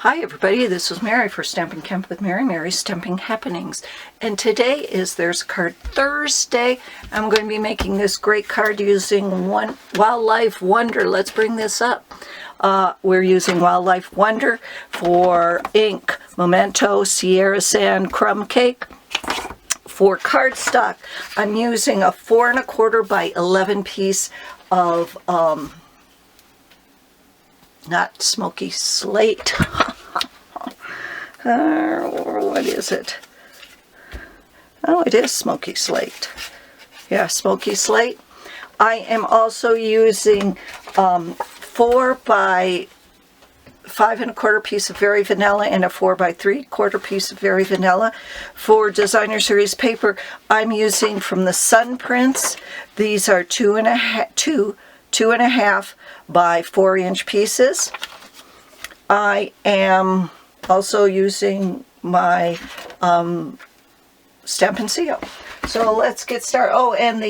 Hi everybody, this is Mary for Stampin' Camp with Mary, Mary's Stamping Happenings. And today is There's a Card Thursday. I'm going to be making this great card using Wildlife Wonder. Let's bring this up. We're using Wildlife Wonder for ink, Memento, Sierra Sand, Crumb Cake. For cardstock, I'm using a 4 1/4 by 11 piece of not smoky slate. What is it? Oh, it is smoky slate. Yeah, smoky slate. I am also using 4 by 5 1/4 piece of Very Vanilla and a 4 by 3/4 piece of Very Vanilla. For designer series paper, I'm using from the Sun Prints. These are 2.5 by 4-inch pieces. I am also using my Stampin' Seal. So let's get started. Oh, and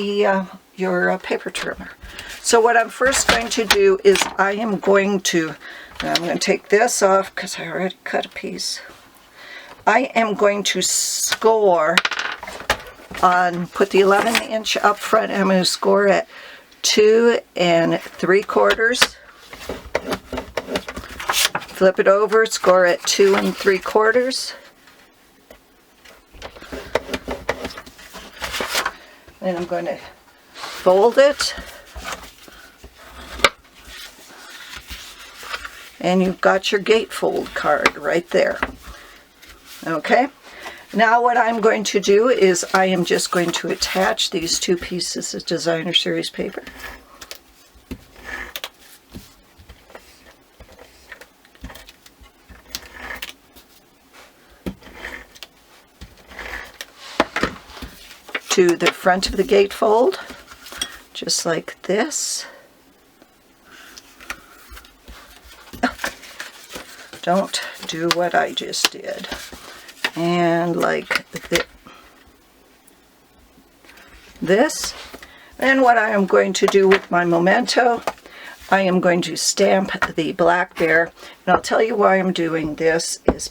your paper trimmer. So what I'm first going to do is I'm going to take this off because I already cut a piece. I am going to score on, put the 11-inch up front, and I'm going to score at 2 3/4. Flip it over, score at 2 3/4. Then I'm going to fold it. And you've got your gatefold card right there. Okay? Now what I'm going to do is I am just going to attach these 2 pieces of designer series paper. To the front of the gatefold, just like this. Don't do what I just did. And like this. Then what I am going to do with my Memento, I am going to stamp the black bear. And I'll tell you why I'm doing this is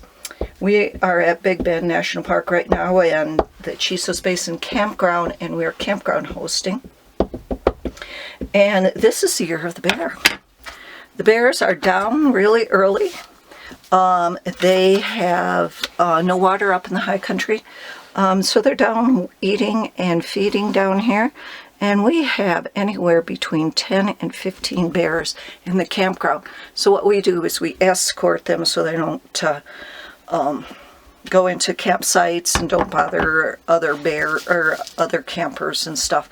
we are at Big Bend National Park right now and the Chisos Basin Campground, and we are campground hosting. And this is the year of the bear. The bears are down really early. They have no water up in the high country, so they're down eating and feeding down here, and we have anywhere between 10 and 15 bears in the campground. So what we do is we escort them so they don't go into campsites and don't bother other bear or other campers and stuff.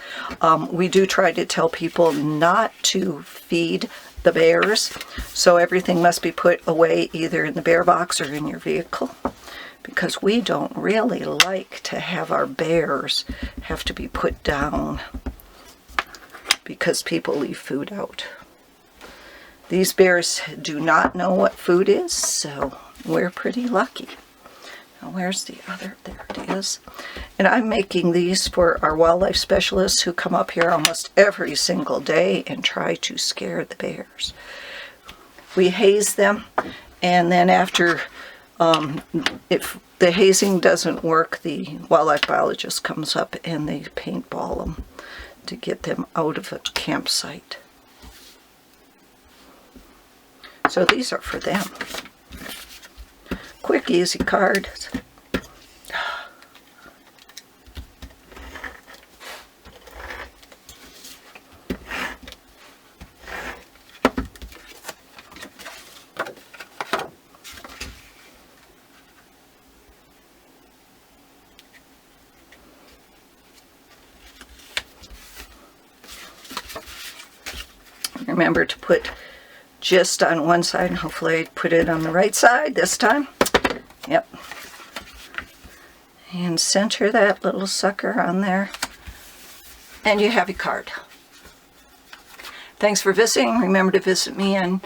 We do try to tell people not to feed the bears, so everything must be put away either in the bear box or in your vehicle, because we don't really like to have our bears have to be put down because people leave food out. These bears do not know what food is, so we're pretty lucky. Now where's the other? There it is. And I'm making these for our wildlife specialists who come up here almost every single day and try to scare the bears. We haze them, and then after, if the hazing doesn't work, the wildlife biologist comes up and they paintball them to get them out of a campsite. So these are for them. Quick, easy card. Remember to put just on one side, and hopefully I put it on the right side this time. Yep. And center that little sucker on there. And you have your card. Thanks for visiting. Remember to visit me on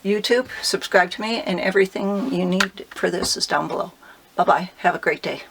YouTube. Subscribe to me, and everything you need for this is down below. Bye-bye. Have a great day.